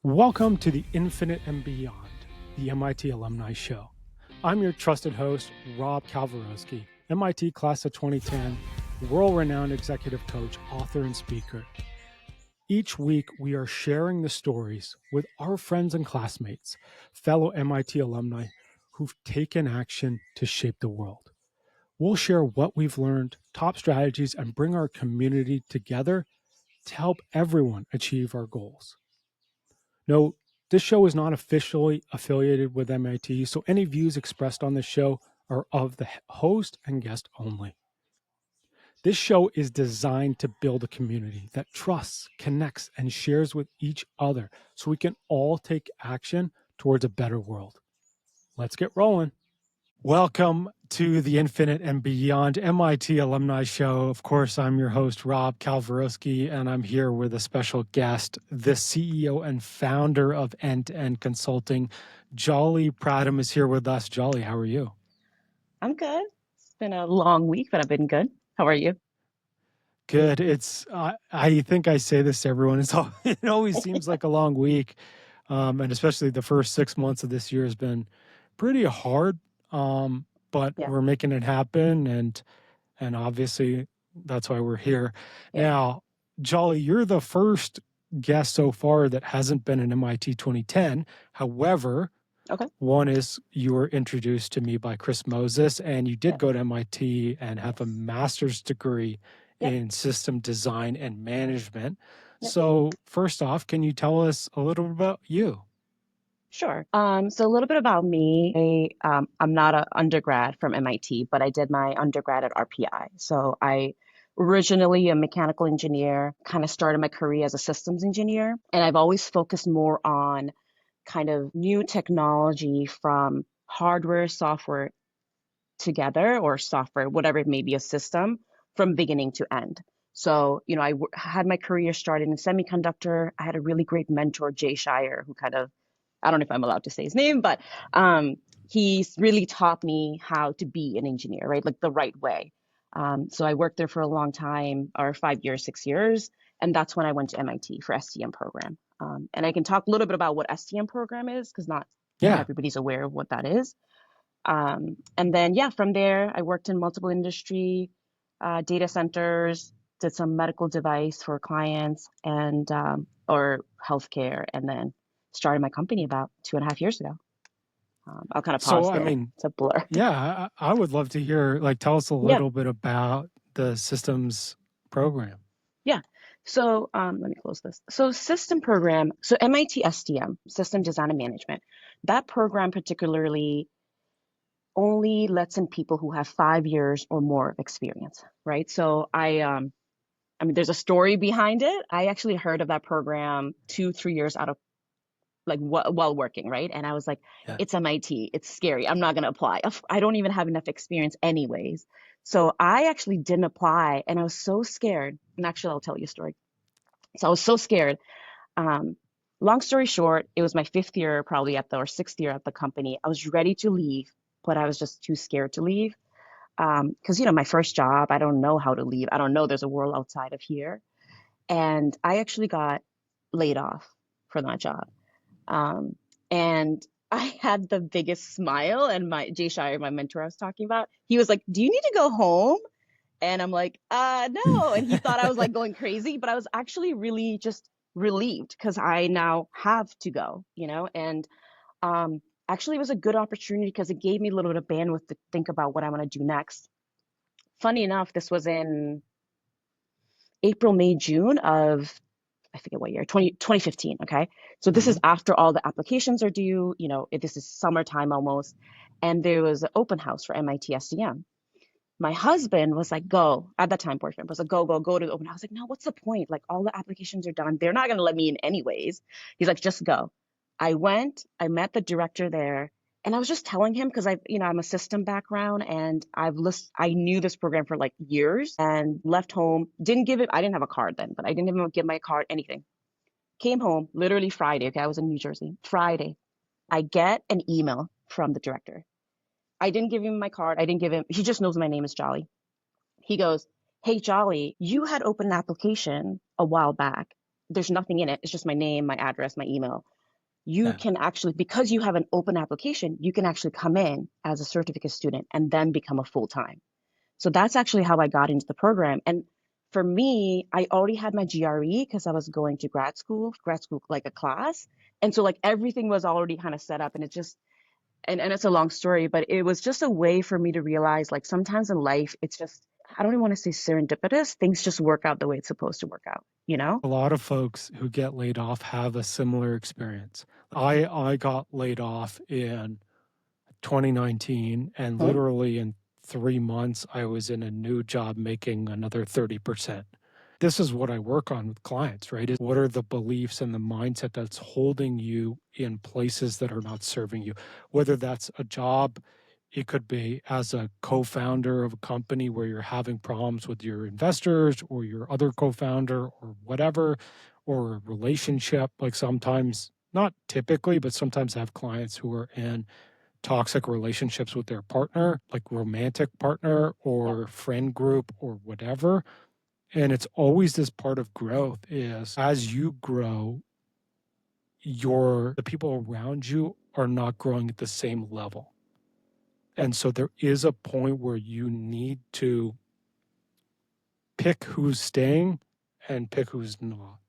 Welcome to the Infinite and Beyond, the MIT Alumni Show. I'm your trusted host, Rob Kalwarowsky, MIT Class of 2010, world-renowned executive coach, author, and speaker. Each week, we are sharing the stories with our friends and classmates, fellow MIT alumni who've taken action to shape the world. We'll share what we've learned, top strategies, and bring our community together to help everyone achieve our goals. No, this show is not officially affiliated with MIT, so any views expressed on this show are of the host and guest only. This show is designed to build a community that trusts, connects, and shares with each other so we can all take action towards a better world. Let's get rolling. Welcome to the Infinite and Beyond MIT Alumni Show. Of course, I'm your host, Rob Kalwarowsky, and I'm here with a special guest, the CEO and founder of End-to-End Consulting. Jolly Pradham is here with us. Jolly, how are you? I'm good. It's been a long week, but I've been good. How are you? Good. I think I say this to everyone. It always seems like a long week, and especially the first 6 months of this year has been pretty hard. But Yeah. we're making it happen, and obviously that's why we're here. Yeah. Now, Jolly, you're the first guest so far that hasn't been an MIT 2010. However, Okay. one is you were introduced to me by Chris Moses, and you did go to MIT and have a master's degree in system design and management. So first off, can you tell us a little about you? Sure. So a little bit about me. I'm not an undergrad from MIT, but I did my undergrad at RPI. So I originally a mechanical engineer, kind of started my career as a systems engineer, and I've always focused more on kind of new technology from hardware, software together, or software, whatever it may be, a system from beginning to end. So, I had my career started in semiconductor. I had a really great mentor, Jay Shire, who I don't know if I'm allowed to say his name, but he's really taught me how to be an engineer, right? Like the right way. So I worked there for a long time, or 5 years, 6 years. And that's when I went to MIT for STM program. And I can talk a little bit about what STM program is, because not everybody's aware of what that is. And then, from there, I worked in multiple industry, data centers, did some medical device for clients and or healthcare, and then started my company about 2.5 years ago. I'll kind of pause there. It's a blur. Yeah, I would love to hear, tell us a little bit about the systems program. Yeah. So let me close this. So system program, so MIT STM, System Design and Management, that program particularly only lets in people who have 5 years or more of experience, right? So I mean, there's a story behind it. I actually heard of that program 2-3 years out of while working, right? And I was like, it's MIT. It's scary. I'm not going to apply. I don't even have enough experience anyways. So I actually didn't apply, and I was so scared. And actually, I'll tell you a story. So I was so scared. Long story short, it was my 5th year, probably or 6th year at the company. I was ready to leave, but I was just too scared to leave. Because, my first job, I don't know how to leave. I don't know there's a world outside of here. And I actually got laid off for that job. And I had the biggest smile, and Jay Shire, my mentor I was talking about, he was like, "Do you need to go home?" And I'm like, no. And he thought I was going crazy, but I was actually really just relieved because I now have to go, and actually it was a good opportunity because it gave me a little bit of bandwidth to think about what I want to do next. Funny enough, this was in April, May, June of, I forget what year, 2015. Okay. So this is after all the applications are due, this is summertime almost. And there was an open house for MIT STM. My husband was like, go, at that time, boyfriend was like, go to the open house. I was like, no, what's the point? Like, all the applications are done. They're not going to let me in anyways. He's like, just go. I went, I met the director there, and I was just telling him because I'm a system background, and I knew this program for years, and left home, I didn't have a card then, but I didn't even give my card, anything. Came home literally Friday. Okay. I was in New Jersey. Friday, I get an email from the director. I didn't give him my card. He just knows my name is Jolly. He goes, "Hey, Jolly, you had opened an application a while back. There's nothing in it. It's just my name, my address, my email. you Yeah. can actually, because you have an open application, you can actually come in as a certificate student and then become a full-time. So that's actually how I got into the program. And for me, I already had my GRE because I was going to grad school like a class. And so like everything was already kind of set up, and it just, and it's a long story, but it was just a way for me to realize like sometimes in life, it's just, I don't even want to say serendipitous, things just work out the way it's supposed to work out, you know? A lot of folks who get laid off have a similar experience. I got laid off in 2019, and Hmm? literally in 3 months, I was in a new job making another 30%. This is what I work on with clients, right? Is what are the beliefs and the mindset that's holding you in places that are not serving you? Whether that's a job, it could be as a co-founder of a company where you're having problems with your investors or your other co-founder or whatever, or a relationship. Like sometimes, not typically, but sometimes I have clients who are in toxic relationships with their partner, like romantic partner Yep. or friend group or whatever. And it's always this part of growth is as you grow, the people around you are not growing at the same level. Yep. And so there is a point where you need to pick who's staying and pick who's not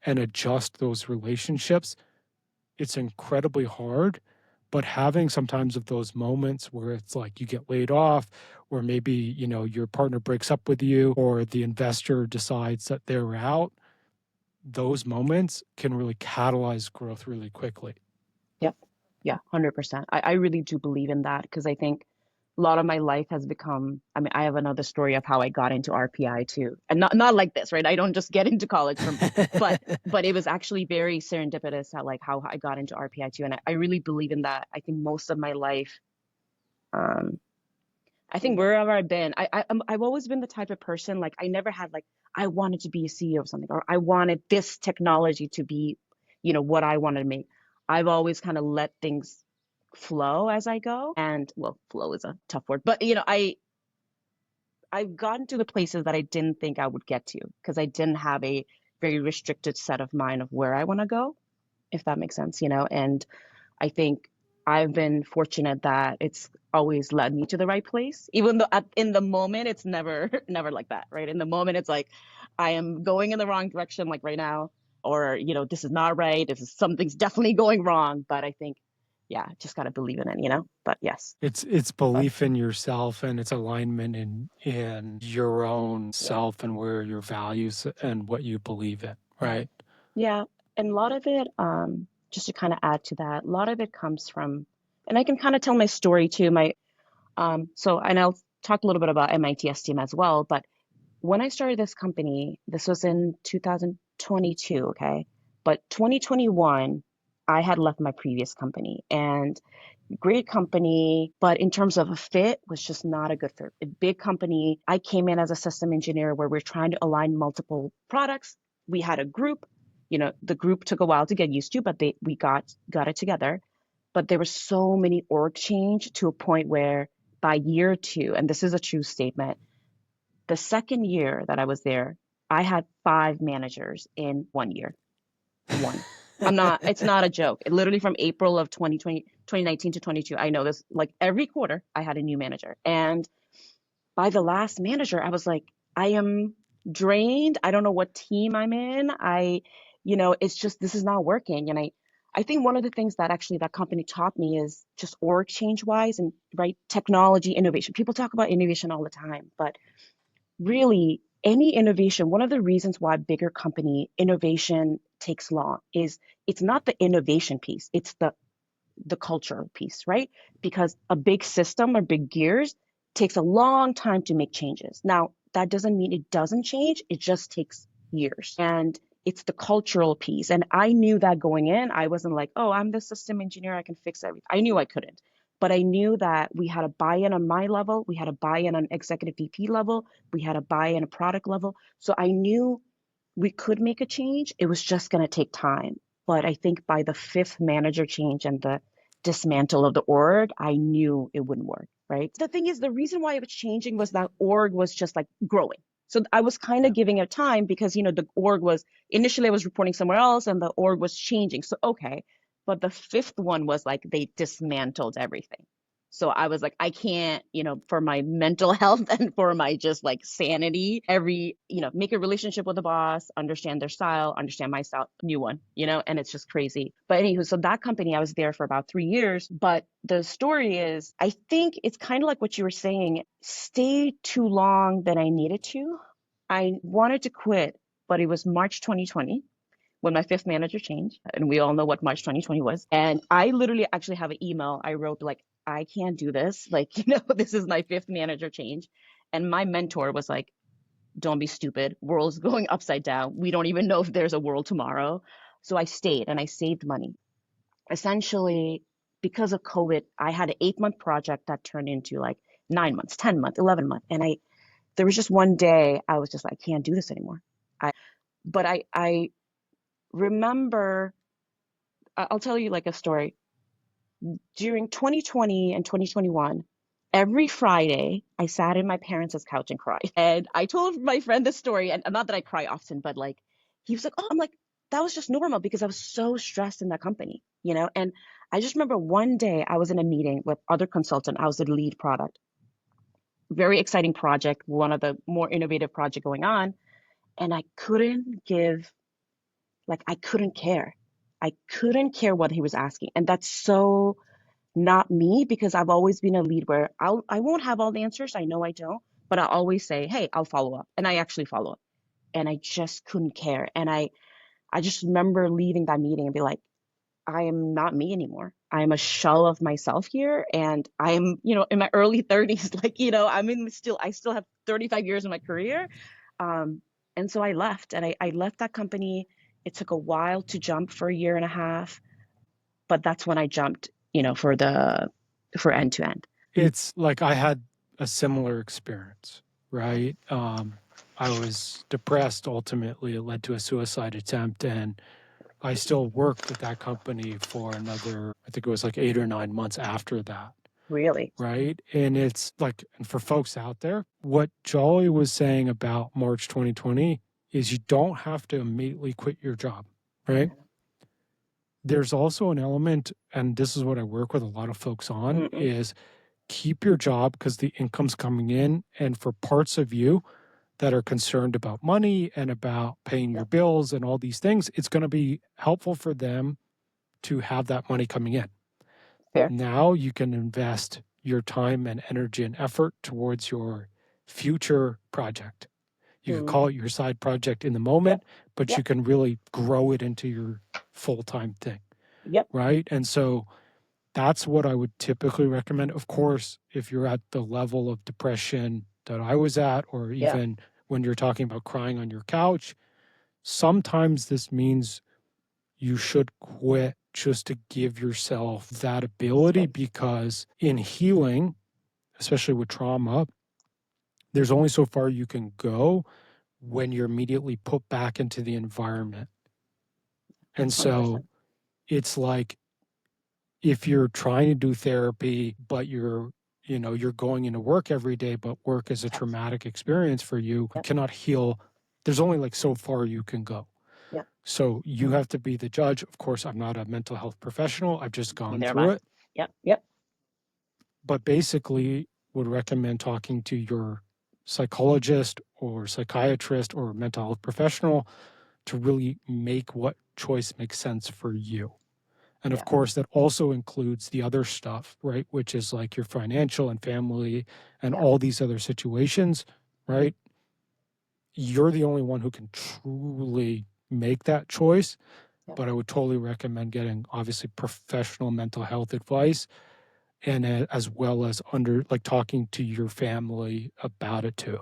and adjust those relationships. It's incredibly hard, but having sometimes of those moments where it's like you get laid off, or maybe, your partner breaks up with you, or the investor decides that they're out, those moments can really catalyze growth really quickly. Yep. Yeah, 100%. I really do believe in that because I think a lot of my life has become, I mean, I have another story of how I got into RPI too. And not like this, right? I don't just get into college from, but it was actually very serendipitous how I got into RPI too. And I really believe in that. I think most of my life, um, I think wherever I've been, I've always been the type of person, like I never had like, I wanted to be a CEO of something, or I wanted this technology to be, what I wanted to make. I've always kind of let things flow as I go. And well, flow is a tough word, but I've gotten to the places that I didn't think I would get to because I didn't have a very restricted set of mind of where I want to go, if that makes sense. And I think I've been fortunate that it's always led me to the right place, even though in the moment it's never, never like that, right? In the moment it's like I am going in the wrong direction, like right now, or this is not right. This is something's definitely going wrong. But I think, yeah, just gotta believe in it. But yes, It's but belief in yourself, and it's alignment in your own yeah, self and where your values and what you believe in, right? yeah, and a lot of it, just to kind of add to that, a lot of it comes from, and I can kind of tell my story too. And I'll talk a little bit about MIT STM as well. But when I started this company, this was in 2022, okay? But 2021, I had left my previous company, and great company, but in terms of a fit, was just not a good fit. A big company. I came in as a system engineer where we're trying to align multiple products. We had a group. The group took a while to get used to, but we got it together. But there was so many org change to a point where by year two, and this is a true statement, the second year that I was there, I had 5 managers in 1 year. One. It's not a joke. Literally from April of 2019 to 22, I know this, like every quarter, I had a new manager. And by the last manager, I was like, I am drained. I don't know what team I'm in. It's just, this is not working. And I think one of the things that actually that company taught me is just org change wise and right technology innovation. People talk about innovation all the time, but really any innovation, one of the reasons why bigger company innovation takes long is it's not the innovation piece, it's the culture piece, right? Because a big system or big gears takes a long time to make changes. Now, that doesn't mean it doesn't change, it just takes years. And it's the cultural piece. And I knew that going in, I wasn't like, oh, I'm the system engineer, I can fix everything. I knew I couldn't. But I knew that we had a buy-in on my level, we had a buy-in on executive VP level, we had a buy-in at product level. So I knew we could make a change. It was just going to take time. But I think by the fifth manager change and the dismantle of the org, I knew it wouldn't work, right? The thing is, the reason why it was changing was that org was just like growing. So I was kind Yeah. of giving it time because, the org was initially I was reporting somewhere else and the org was changing. So, okay. But the fifth one was like they dismantled everything. So I was like, I can't, for my mental health and for my just like sanity, make a relationship with the boss, understand their style, understand my style, new one, and it's just crazy. But anywho, so that company, I was there for about 3 years. But the story is, I think it's kind of like what you were saying, stayed too long than I needed to. I wanted to quit, but it was March 2020 when my fifth manager changed. And we all know what March 2020 was. And I literally actually have an email I wrote like, I can't do this. Like, this is my fifth manager change. And my mentor was like, don't be stupid. World's going upside down. We don't even know if there's a world tomorrow. So I stayed and I saved money. Essentially, because of COVID, I had an 8-month project that turned into like 9 months, 10 months, 11 months. And there was just one day I was just like, I can't do this anymore. But I remember, I'll tell you like a story. During 2020 and 2021, every Friday, I sat in my parents' couch and cried. And I told my friend this story, and not that I cry often, but like, he was like, oh, I'm like, that was just normal because I was so stressed in that company, And I just remember one day I was in a meeting with other consultant. I was the lead product. Very exciting project, one of the more innovative project going on. And I couldn't I couldn't care. I couldn't care what he was asking. And that's so not me because I've always been a lead where I won't have all the answers. I know I don't, but I'll always say, hey, I'll follow up. And I actually follow up. And I just couldn't care. And I just remember leaving that meeting and be like, I am not me anymore. I am a shell of myself here. And I am, in my early 30s, I still have 35 years in my career. And so I left and I left that company. It took a while to jump for a year and a half, but that's when I jumped, for end to end. It's like I had a similar experience, right? I was depressed. Ultimately, it led to a suicide attempt, and I still worked at that company for another, I think it was like 8 or 9 months after that. Really? Right. And it's like, and for folks out there, what Jolly was saying about March 2020 is you don't have to immediately quit your job, right? There's also an element, and this is what I work with a lot of folks on, is keep your job because the income's coming in. And for parts of you that are concerned about money and about paying your bills and all these things, it's going to be helpful for them to have that money coming in. Fair. Now you can invest your time and energy and effort towards your future project. You could call it your side project in the moment, but you can really grow it into your full-time thing. Yep. Right. And so that's what I would typically recommend. Of course, if you're at the level of depression that I was at, or even when you're talking about crying on your couch, sometimes this means you should quit just to give yourself that ability, because in healing, especially with trauma, there's only so far you can go when you're immediately put back into the environment. And so it's like, if you're trying to do therapy, but you're going into work every day, but work is a traumatic experience for you, you cannot heal. There's only like so far you can go. Yeah. So you have to be the judge. Of course, I'm not a mental health professional. I've just gone through it. Yep. But basically would recommend talking to your psychologist or psychiatrist or mental health professional to really make what choice makes sense for you. And of course, that also includes the other stuff, right? Which is like your financial and family and all these other situations, right? You're the only one who can truly make that choice. But I would totally recommend getting, obviously, professional mental health advice, and as well as talking to your family about it too.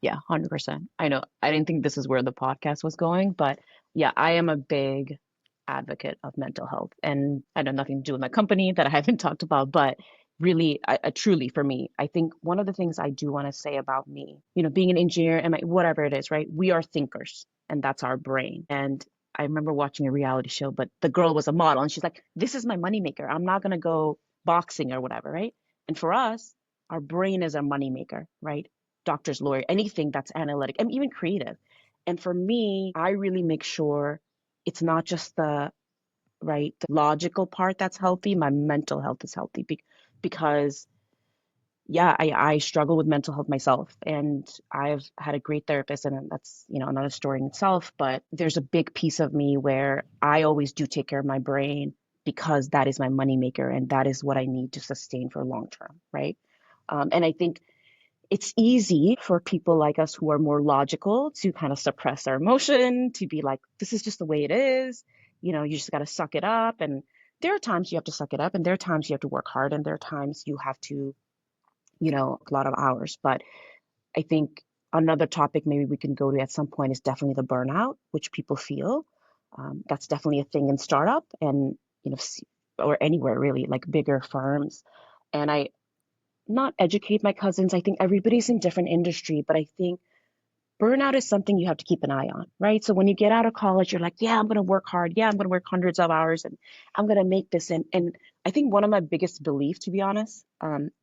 Yeah, 100%. I know I didn't think this is where the podcast was going, but yeah, I am a big advocate of mental health. And I know nothing to do with my company that I haven't talked about, but really, truly for me, I think one of the things I do want to say about me, being an engineer and whatever it is, right? We are thinkers, and that's our brain. And I remember watching a reality show, but the girl was a model and she's like, this is my moneymaker. I'm not going to go boxing or whatever, right? And for us, our brain is our moneymaker, right? Doctor's lawyer, anything that's analytic and even creative. And for me, I really make sure it's not just the right? The logical part that's healthy, my mental health is healthy because yeah, I struggle with mental health myself, and I've had a great therapist, and that's, another story in itself. But there's a big piece of me where I always do take care of my brain because that is my moneymaker, and that is what I need to sustain for long term, right? And I think it's easy for people like us who are more logical to kind of suppress our emotion, to be like, this is just the way it is. You just got to suck it up. And there are times you have to suck it up, and there are times you have to work hard, and there are times you have to a lot of hours. But I think another topic maybe we can go to at some point is definitely the burnout, which people feel. That's definitely a thing in startup and, or anywhere really, like bigger firms. And I not educate my cousins. I think everybody's in different industry, but I think burnout is something you have to keep an eye on, right? So when you get out of college, you're like, yeah, I'm going to work hard. Yeah, I'm going to work hundreds of hours and I'm going to make this. And I think one of my biggest beliefs, to be honest,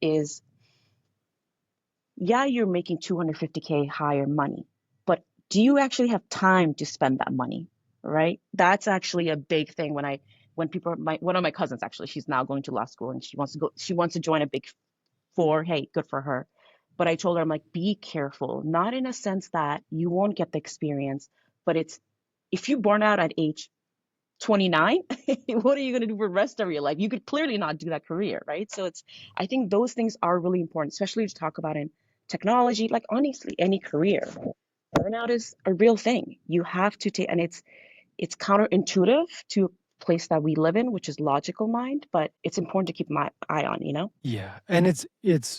is yeah, you're making 250K higher money, but do you actually have time to spend that money? Right? That's actually a big thing when people, one of my cousins actually, she's now going to law school and she wants to join a big four. Hey, good for her. But I told her, I'm like, be careful, not in a sense that you won't get the experience, but it's if you burn out at age 29, what are you going to do for the rest of your life? You could clearly not do that career, right? So I think those things are really important, especially to talk about in technology, like honestly, any career. Burnout is a real thing. You have to take, and it's counterintuitive to a place that we live in, which is logical mind, but it's important to keep my eye on. Yeah. And it's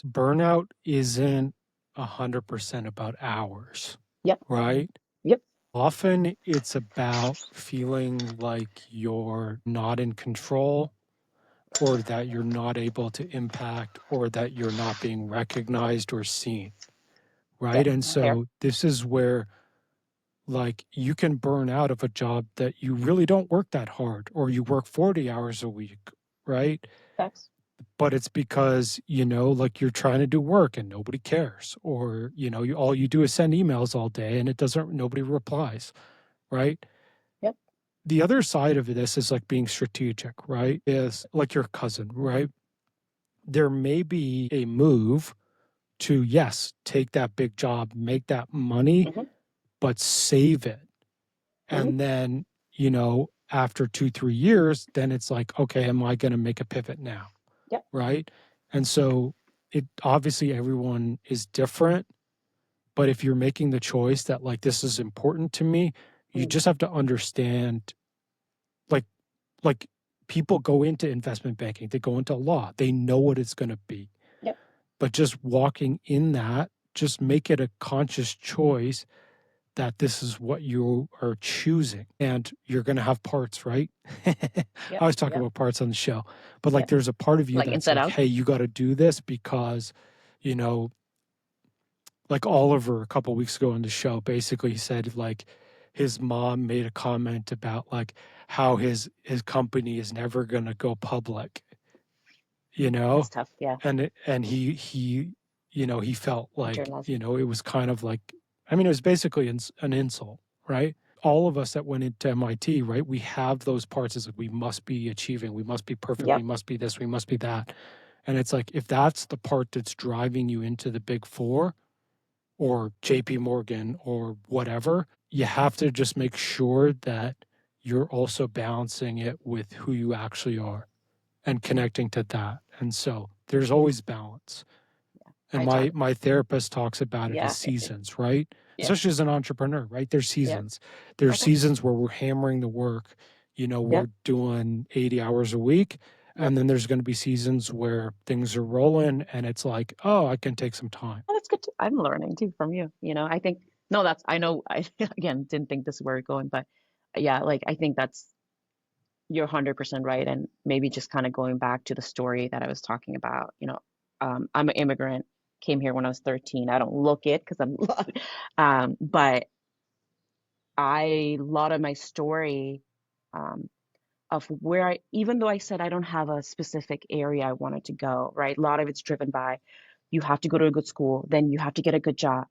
burnout isn't 100% about hours, Yep. right? Yep. Often it's about feeling like you're not in control or that you're not able to impact or that you're not being recognized or seen, right? Yep. And Fair. so this is where like you can burn out of a job that you really don't work that hard or you work 40 hours a week, right? Facts. But it's because, like you're trying to do work and nobody cares or, all you do is send emails all day and nobody replies, right? Yep. The other side of this is like being strategic, right? Is like your cousin, right? There may be a move to, yes, take that big job, make that money, Mm-hmm. but save it. Mm-hmm. And then, after 2-3 years, then it's like, okay, am I going to make a pivot now? Yep. Right. And so it obviously everyone is different, but if you're making the choice that like this is important to me, you Mm. just have to understand like like people go into investment banking, they go into law, they know what it's going to be. Yep. But just walking in that, just make it a conscious choice that this is what you are choosing and you're going to have parts, right? I Yep. always talk Yep. about parts on the show, but like Yep. there's a part of you Like that's inside like, out. hey, you got to do this because, you know, like Oliver a couple weeks ago on the show basically said like his mom made a comment about like how his company is never going to go public, That's tough. Yeah. and he he felt like, Internalizing. it was kind of like, I mean, it was basically an insult, right? All of us that went into MIT, right? We have those parts as like, we must be achieving, we must be perfect, we Yep. must be this, we must be that. And it's like, if that's the part that's driving you into the big four or JP Morgan or whatever, you have to just make sure that you're also balancing it with who you actually are and connecting to that. And so there's always balance. And I my talk. my therapist talks about it as Yeah. seasons, right? Yeah. Especially as an entrepreneur, right? There's Yeah. seasons. There's Okay. seasons where we're hammering the work, we're Yep. doing 80 hours a week. Yep. And then there's going to be seasons where things are rolling and it's like, oh, I can take some time. Oh, that's good too. I'm learning too from you. I think no, that's I know I again didn't think this is where we're going, but yeah, like I think that's you're 100% right. And maybe just kind of going back to the story that I was talking about, I'm an immigrant, came here when I was 13. I don't look it because I'm but a lot of my story um, of where even though I said I don't have a specific area I wanted to go, right? A lot of it's driven by you have to go to a good school, then you have to get a good job.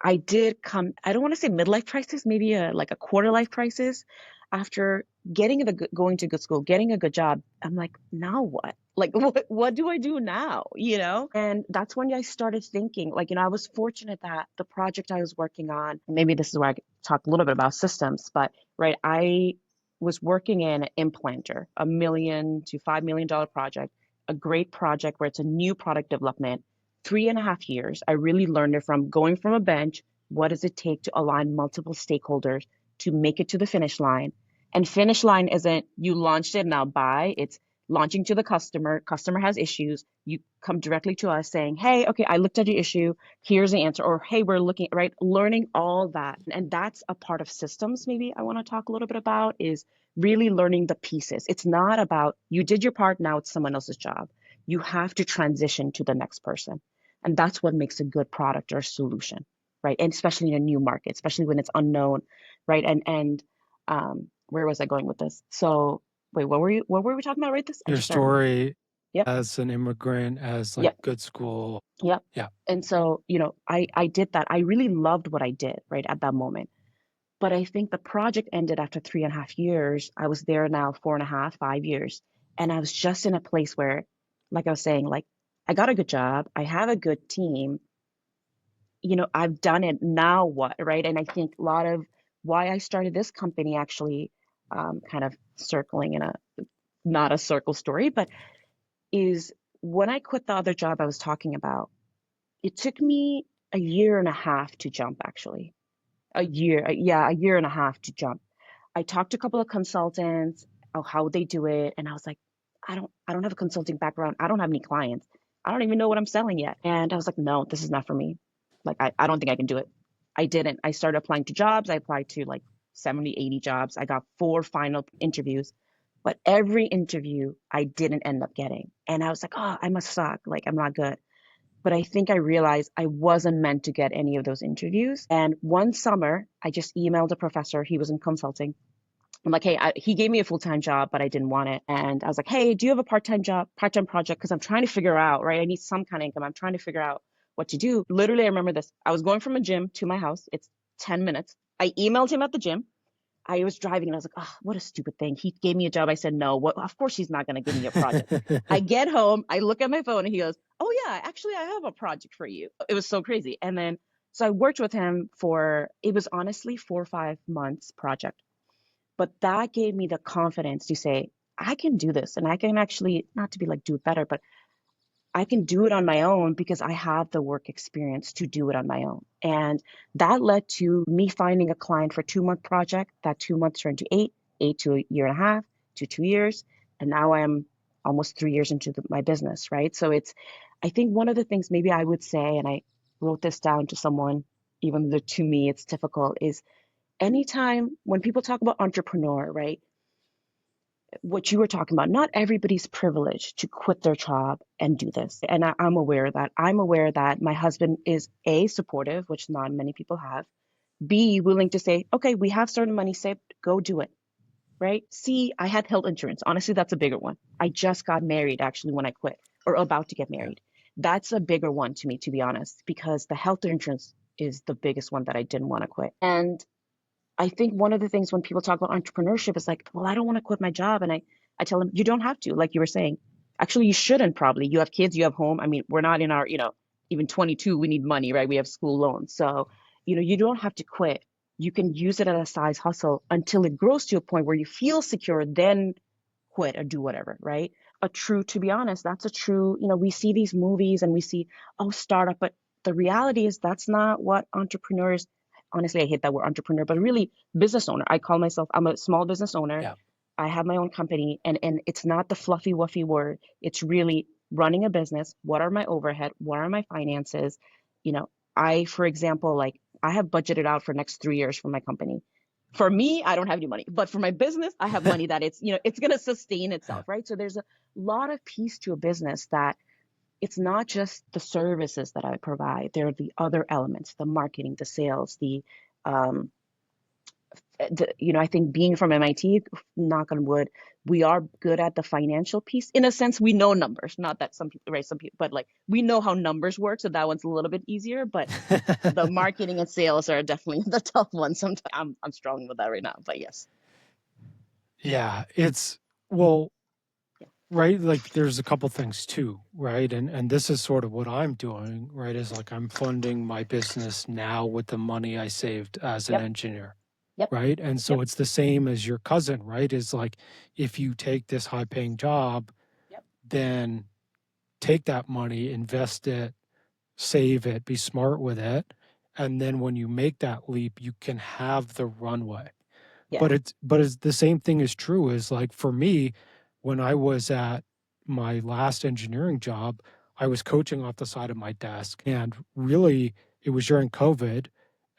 I don't want to say midlife crisis, maybe like a quarter life crisis. after going to good school, getting a good job, I'm like, now what? Like, what do I do now? And that's when I started thinking, like, I was fortunate that the project I was working on, maybe this is where I could talk a little bit about systems, but right, I was working in an implanter, $1 million to $5 million project, a great project where it's a new product development, 3.5 years. I really learned it from going from a bench. What does it take to align multiple stakeholders to make it to the finish line? And finish line isn't you launched it, now buy. It's launching to the customer has issues, you come directly to us saying, hey, okay, I looked at your issue, here's the answer, or hey, we're looking, right? Learning all that. And that's a part of systems maybe I want to talk a little bit about, is really learning the pieces. It's not about you did your part, now it's someone else's job. You have to transition to the next person. And that's what makes a good product or solution, right? And especially in a new market, especially when it's unknown, right? And where was I going with this? So wait, what were we talking about, right? I Your just started. story Yep. as an immigrant, as like Yep. good school. Yep. Yeah. And so, I did that. I really loved what I did, right, at that moment. But I think the project ended after 3.5 years. I was there now 4.5, 5 years. And I was just in a place where, like I was saying, like I got a good job, I have a good team, I've done it. Now what, right? And I think a lot of why I started this company actually, kind of circling in a not a circle story, but is when I quit the other job I was talking about, it took me a year and a half to jump, actually. Yeah, a year and a half to jump. I talked to a couple of consultants of how they do it, and I was like, I don't have a consulting background. I don't have any clients. I don't even know what I'm selling yet. And I was like, no, this is not for me. Like, I don't think I can do it. I didn't. I started applying to jobs. I applied to like 70, 80 jobs. I got 4 final interviews, but every interview I didn't end up getting. And I was like, oh, I must suck. Like, I'm not good. But I think I realized I wasn't meant to get any of those interviews. And one summer, I just emailed a professor. He was in consulting. I'm like, hey, he gave me a full-time job, but I didn't want it. And I was like, hey, do you have a part-time job, part-time project? Because I'm trying to figure out, right? I need some kind of income. I'm trying to figure out what to do. Literally, I remember this. I was going from a gym to my house. It's 10 minutes. I emailed him at the gym. I was driving and I was like, oh, what a stupid thing. He gave me a job. I said, no, of course he's not going to give me a project. I get home, I look at my phone and he goes, oh yeah, actually I have a project for you. It was so crazy. And then, so I worked with him it was honestly 4 or 5 months project, but that gave me the confidence to say, I can do this and I can actually, not to be like do it better, but I can do it on my own because I have the work experience to do it on my own. And that led to me finding a client for 2 month project. That 2 months turned to eight to a year and a half to 2 years. And now I am almost 3 years into my business, right? So I think one of the things maybe I would say, and I wrote this down to someone, even though to me it's difficult, is anytime when people talk about entrepreneur, right? What you were talking about, not everybody's privileged to quit their job and do this. And I'm aware of that. I'm aware that my husband is A, supportive, which not many people have, B, willing to say, okay, we have certain money saved, go do it, right? C, I had health insurance. Honestly, that's a bigger one. I just got married actually when I quit, or about to get Yeah. married. That's a bigger one to me, to be honest, because the health insurance is the biggest one that I didn't want to quit. And I think one of the things when people talk about entrepreneurship is like, well, I don't want to quit my job. And I tell them, you don't have to, like you were saying. Actually, you shouldn't probably. You have kids, you have home. I mean, we're not in our, even 22, we need money, right? We have school loans. So, you don't have to quit. You can use it as a side hustle until it grows to a point where you feel secure, then quit or do whatever, right? To be honest, that's a true, we see these movies and we see, oh, startup, but the reality is that's not what entrepreneurs, honestly, I hate that word entrepreneur, but really business owner. I call myself, I'm a small business owner. Yeah. I have my own company and it's not the fluffy, wuffy word. It's really running a business. What are my overhead? What are my finances? For example, like I have budgeted out for next 3 years for my company. For me, I don't have any money, but for my business, I have money that it's going to sustain itself, right? So there's a lot of piece to a business that it's not just the services that I provide. There are the other elements, the marketing, the sales, um, I think being from MIT, knock on wood, we are good at the financial piece. In a sense, we know numbers, not that some people, right? Some people, but like we know how numbers work. So that one's a little bit easier, but the marketing and sales are definitely the tough ones. Sometimes I'm struggling with that right now, but yes. Yeah, well, Yeah. right, like there's a couple things too, right? And this is sort of what I'm doing, right? Is like I'm funding my business now with the money I saved as an Yep. engineer, Yep. right? And so Yep. it's the same as your cousin, right? Is like if you take this high paying job, Yep. then take that money, invest it, save it, be smart with it. And then when you make that leap, you can have the runway. Yeah. But it's the same thing is true as like for me, when I was at my last engineering job, I was coaching off the side of my desk. And really it was during COVID.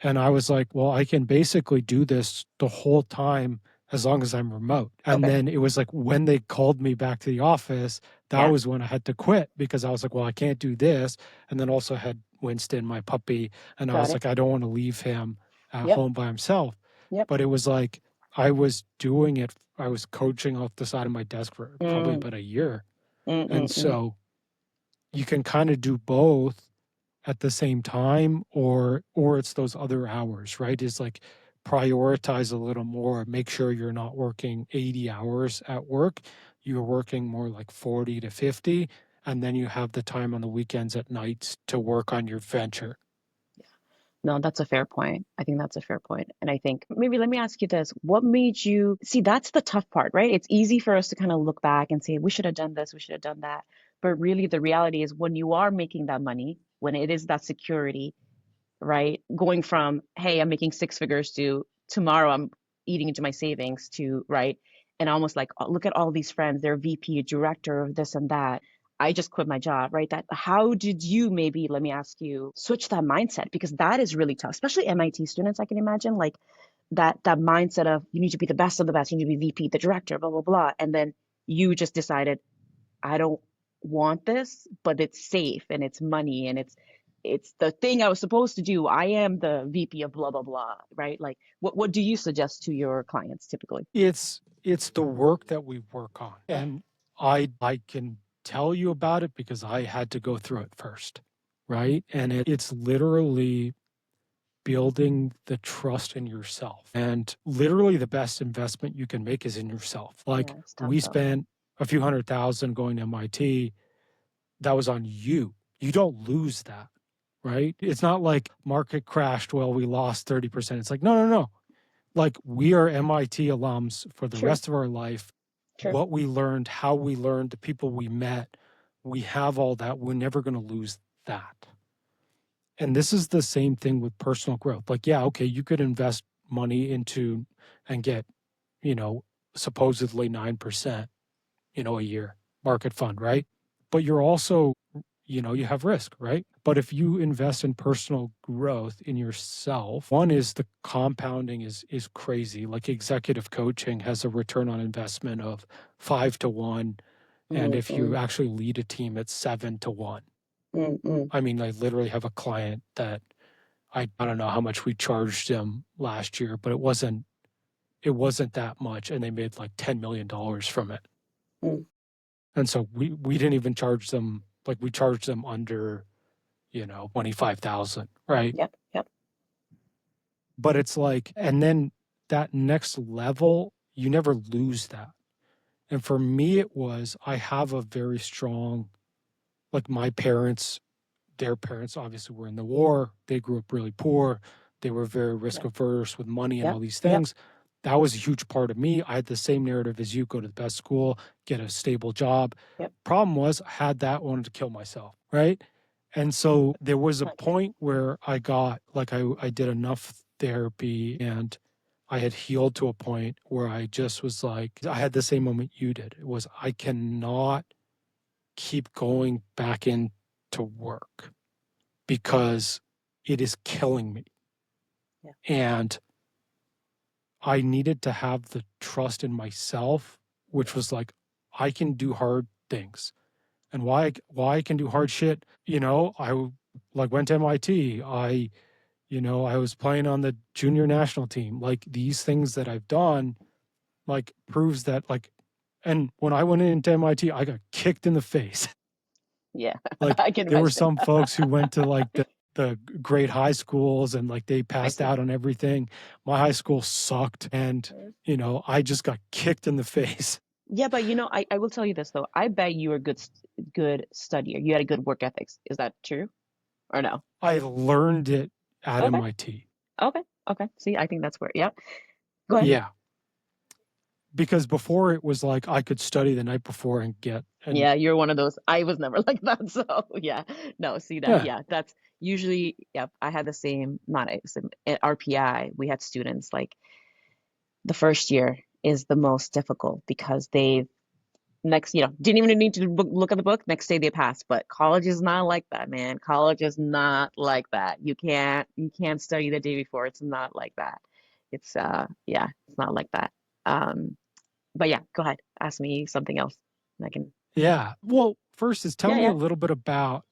And I was like, well, I can basically do this the whole time as long as I'm remote. And Okay. then it was like when they called me back to the office, that Yeah. was when I had to quit because I was like, well, I can't do this. And then also had Winston, my puppy, and I Got was it. like, I don't want to leave him at Yep. home by himself. Yep. But it was like I was doing it, I was coaching off the side of my desk for probably Mm, about a year. mm, And mm, mm. so you can kind of do both at the same time, or it's those other hours, right? Is like prioritize a little more, make sure you're not working 80 hours at work. You're working more like 40 to 50, and then you have the time on the weekends at nights to work on your venture. No, that's a fair point. I think that's a fair point. And I think maybe let me ask you this. What made you see that's the tough part, right? It's easy for us to kind of look back and say, we should have done this, we should have done that. But really, the reality is when you are making that money, when it is that security, right? Going from, hey, I'm making six figures to tomorrow I'm eating into my savings to, right? And almost like, oh, look at all these friends, they're VP, director of this and that. I just quit my job, right? That how did you maybe, let me ask you, switch that mindset? Because that is really tough, especially MIT students, I can imagine, like that mindset of you need to be the best of the best, you need to be VP, the director, blah, blah, blah. And then you just decided, I don't want this, but it's safe and it's money and it's the thing I was supposed to do. I am the VP of blah blah blah, right? Like what do you suggest to your clients typically? It's the work that we work on. And I can tell you about it because I had to go through it first, right? And it's literally building the trust in yourself. And literally the best investment you can make is in yourself. Like Yeah, it's tough we though. spent a few $100,000 going to MIT. That was on you. You don't lose that, right? It's not like market crashed, well, we lost 30%. It's like, no, no, no. Like we are MIT alums for the True, rest of our life. true. What we learned, how we learned, the people we met, we have all that. We're never going to lose that. And this is the same thing with personal growth. Like, yeah, okay, you could invest money into and get, you know, supposedly 9%, a year market fund, right? But you're also, you have risk, right? But if you invest in personal growth in yourself, one is the compounding is crazy. Like executive coaching has a return on investment of 5 to 1. And Mm, if you mm, actually lead a team, it's 7 to 1. mm, mm, I mean, I literally have a client that I don't know how much we charged him last year, but it wasn't that much, and they made like $10 million from it. mm. And so we didn't even charge them, like we charged them under 25,000, right? Yep, yep. But it's like, and then that next level, you never lose that. And for me, it was I have a very strong, like my parents, their parents obviously were in the war. They grew up really poor. They were very risk Yep, averse with money and all yep, these yep, things. That was a huge part of me. I had the same narrative as you, go to the best school, get a stable job. yep. Problem was, I had that, wanted to kill myself, right? And so there was a I get it. point where I got, like, I did enough therapy and I had healed to a point where I just was like, I had the same moment you did. It was, I cannot keep going back into work because it is killing me. Yeah. And I needed to have the trust in myself, which Yeah. was like, I can do hard things. And why I can do hard shit, I like went to MIT. I was playing on the junior national team. Like these things that I've done, like proves that like, and when I went into MIT, I got kicked in the face. Yeah. Like I can there were imagine. some folks who went to like the great high schools and like they passed out on everything. My high school sucked, and I just got kicked in the face. Yeah, but I will tell you this though. I bet you were a good studier. You had a good work ethics. Is that true or no? I learned it at Okay. MIT. Okay. Okay. See, I think that's where. Yeah. Go ahead. Yeah, because before it was like I could study the night before and get and Yeah, you're one of those. I was never like that. So yeah. No, see that. yeah. Yeah, that's usually. Yep. I had the same. Not same, at RPI. We had students like the first year is the most difficult because they next, didn't even need to look at the book. Next day they pass. But college is not like that, man. College is not like that. You can't study the day before. It's not like that. It's yeah, it's not like that. Um, but yeah, go ahead. Ask me something else. I can. Yeah. Well, first is tell Yeah, me a yeah, little bit about,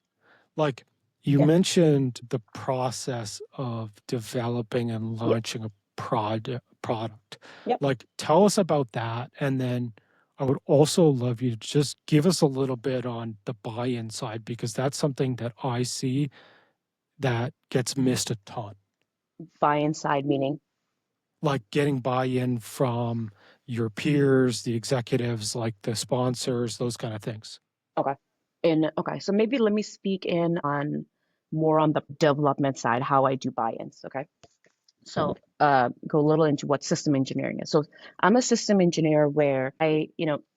like, you yeah, mentioned the process of developing and yeah, launching a product. yep. Like, tell us about that. And then I would also love you to just give us a little bit on the buy-in side, because that's something that I see that gets missed a ton. Buy inside meaning. Like getting buy-in from your peers, the executives, like the sponsors, those kind of things. Okay. Okay, so maybe let me speak in on more on the development side, how I do buy-ins. Okay. So go a little into what system engineering is. So I'm a system engineer where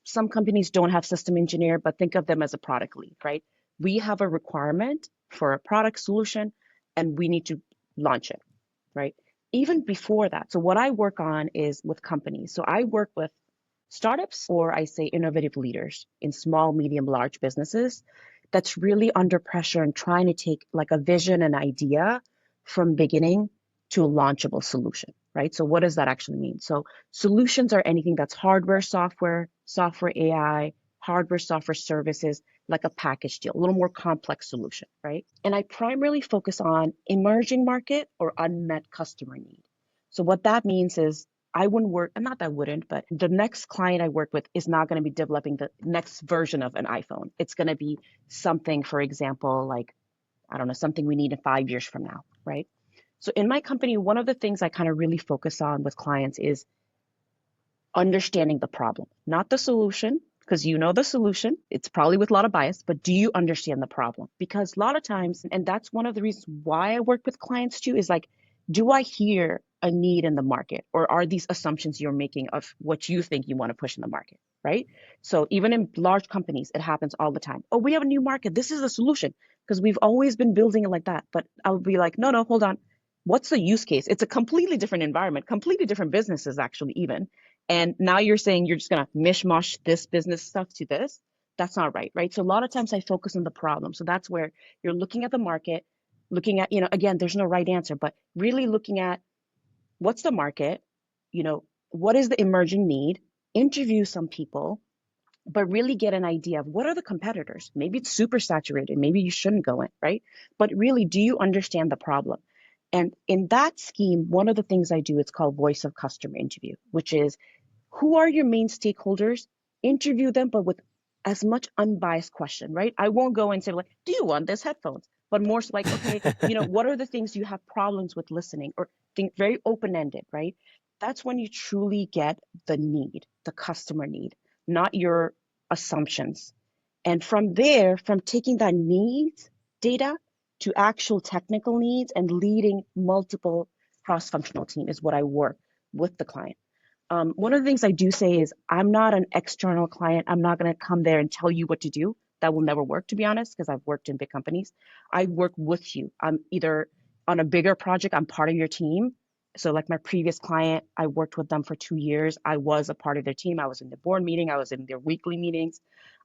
some companies don't have system engineer, but think of them as a product lead, right? We have a requirement for a product solution and we need to launch it, right? Even before that, so what I work on is with companies. So I work with startups, or I say innovative leaders in small, medium, large businesses that's really under pressure and trying to take like a vision and idea from beginning to a launchable solution, right? So what does that actually mean? So solutions are anything that's hardware, software, AI, hardware, software services, like a package deal, a little more complex solution, right? And I primarily focus on emerging market or unmet customer need. So what that means is I wouldn't work, and not that I wouldn't, but the next client I work with is not going to be developing the next version of an iPhone. It's going to be something, for example, like, I don't know, something we need in 5 years from now, right? So in my company, one of the things I kind of really focus on with clients is understanding the problem, not the solution, because you know the solution. It's probably with a lot of bias, but do you understand the problem? Because a lot of times, and that's one of the reasons why I work with clients too, is like, do I hear a need in the market, or are these assumptions you're making of what you think you want to push in the market, right? So even in large companies, it happens all the time. Oh, we have a new market. This is a solution because we've always been building it like that. But I'll be like, no, no, hold on. What's the use case? It's a completely different environment, completely different businesses, actually, even. And now you're saying you're just going to mishmash this business stuff to this. That's not right, right? So a lot of times I focus on the problem. So that's where you're looking at the market, looking at, again, there's no right answer, but really looking at what's the market, what is the emerging need, interview some people, but really get an idea of what are the competitors. Maybe it's super saturated. Maybe you shouldn't go in, right? But really, do you understand the problem? And in that scheme, one of the things I do, it's called voice of customer interview, which is who are your main stakeholders? Interview them, but with as much unbiased question, right? I won't go and say like, do you want this headphones? But more so like, okay, what are the things you have problems with listening, or think very open-ended, right? That's when you truly get the need, the customer need, not your assumptions. And from there, from taking that needs data to actual technical needs and leading multiple cross-functional team is what I work with the client. One of the things I do say is I'm not an external client. I'm not going to come there and tell you what to do. That will never work, to be honest, because I've worked in big companies. I work with you. I'm either on a bigger project, I'm part of your team. So, like my previous client, I worked with them for 2 years. I was a part of their team. I was in the board meeting, I was in their weekly meetings.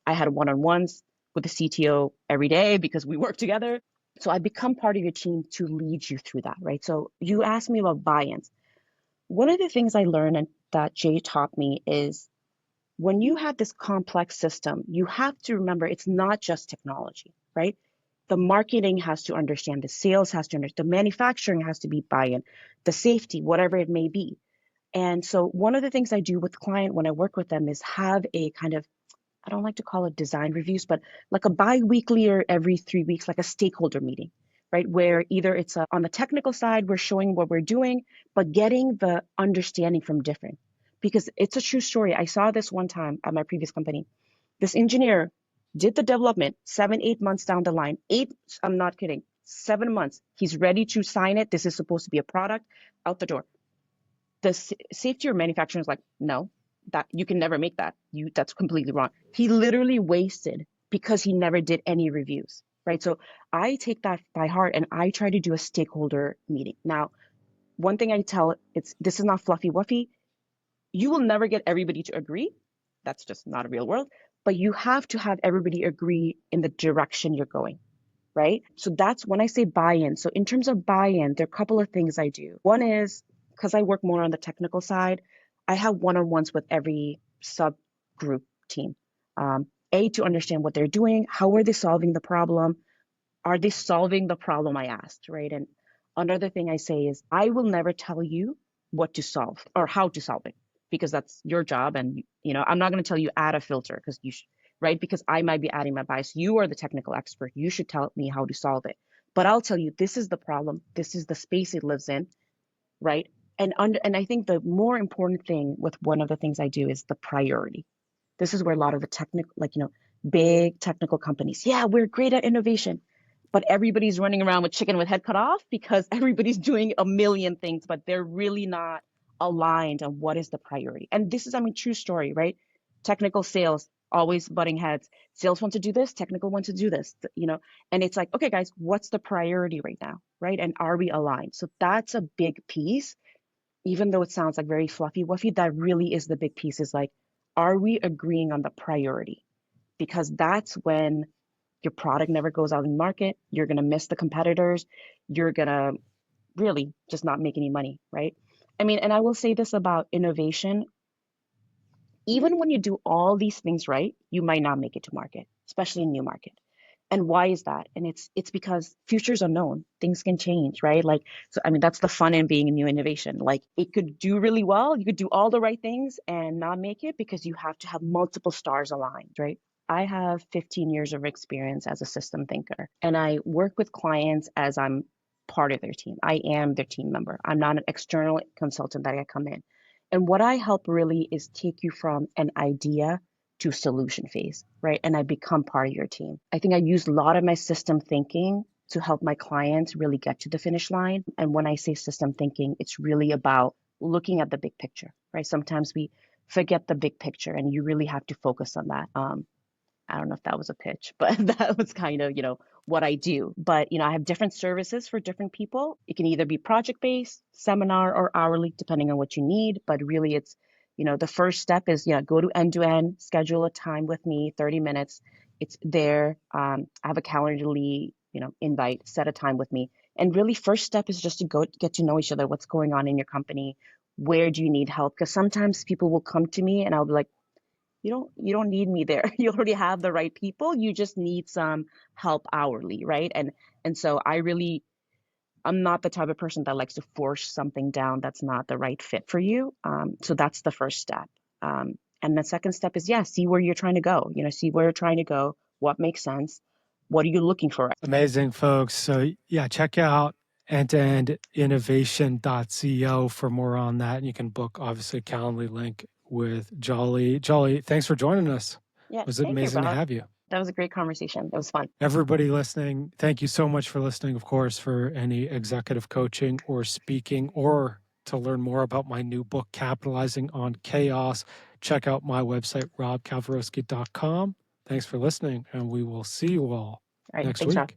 I had one on ones with the CTO every day because we work together. So, I become part of your team to lead you through that, right? So, you asked me about buy ins. One of the things I learned and that Jay taught me is when you have this complex system, you have to remember it's not just technology, right? The marketing has to understand, the sales has to understand, the manufacturing has to be buy-in, the safety, whatever it may be. And so one of the things I do with client when I work with them is have a kind of, I don't like to call it design reviews, but like a bi-weekly or every 3 weeks, like a stakeholder meeting, right? Where either it's on the technical side, we're showing what we're doing, but getting the understanding from different. Because it's a true story. I saw this one time at my previous company. This engineer did the development 7, 8 months down the line. I'm not kidding, 7 months. He's ready to sign it. This is supposed to be a product, out the door. The safety or manufacturer is like, no, that you can never make that. That's completely wrong. He literally wasted because he never did any reviews, right? So I take that by heart and I try to do a stakeholder meeting. Now, one thing I tell, this is not fluffy wuffy. You will never get everybody to agree. That's just not a real world. But you have to have everybody agree in the direction you're going, right? So that's when I say buy-in. So in terms of buy-in, there are a couple of things I do. One is, because I work more on the technical side, I have one-on-ones with every subgroup team. To understand what they're doing, how are they solving the problem? Are they solving the problem I asked, right? And another thing I say is, I will never tell you what to solve or how to solve it, because that's your job. And, I'm not going to tell you add a filter because right? Because I might be adding my bias. You are the technical expert. You should tell me how to solve it. But I'll tell you, this is the problem. This is the space it lives in, right? And I think the more important thing with one of the things I do is the priority. This is where a lot of the technical, big technical companies, yeah, we're great at innovation, but everybody's running around with chicken with head cut off because everybody's doing a million things, but they're really not aligned on what is the priority. And this is, true story, right? Technical sales always butting heads. Sales want to do this, technical want to do this, and it's like, okay, guys, what's the priority right now, right? And are we aligned? So that's a big piece. Even though it sounds like very fluffy wuffy, that really is the big piece, is like, are we agreeing on the priority? Because that's when your product never goes out in the market. You're going to miss the competitors. You're going to really just not make any money, right? And I will say this about innovation. Even when you do all these things right, you might not make it to market, especially in new market. And why is that? And it's because future's unknown. Things can change, right? That's the fun in being a new innovation. Like, it could do really well. You could do all the right things and not make it because you have to have multiple stars aligned, right? I have 15 years of experience as a system thinker, and I work with clients as I'm part of their team. I am their team member. I'm not an external consultant that I come in. And what I help really is take you from an idea to solution phase, right? And I become part of your team. I think I use a lot of my system thinking to help my clients really get to the finish line. And when I say system thinking, it's really about looking at the big picture, right? Sometimes we forget the big picture and you really have to focus on that. I don't know if that was a pitch, but that was kind of, what I do. But, I have different services for different people. It can either be project-based, seminar, or hourly, depending on what you need. But really it's, the first step is, go to end-to-end, schedule a time with me, 30 minutes. It's there. I have a Calendly, invite, set a time with me. And really first step is just to go get to know each other. What's going on in your company? Where do you need help? Because sometimes people will come to me and I'll be like, you don't need me there. You already have the right people. You just need some help hourly, right? And so I'm not the type of person that likes to force something down that's not the right fit for you. So that's the first step. And the second step is, see where you're trying to go. See where you're trying to go. What makes sense? What are you looking for? Amazing, folks. So check out endtoendinnovation.co for more on that. And you can book, obviously, a Calendly link with Jolly. Jolly, thanks for joining us. Yeah, It was amazing to have you. That was a great conversation. It was fun. Everybody listening, thank you so much for listening. Of course, for any executive coaching or speaking, or to learn more about my new book, Capitalizing on Chaos, check out my website, robkalwarowsky.com. Thanks for listening, and we will see you all next week. Rob.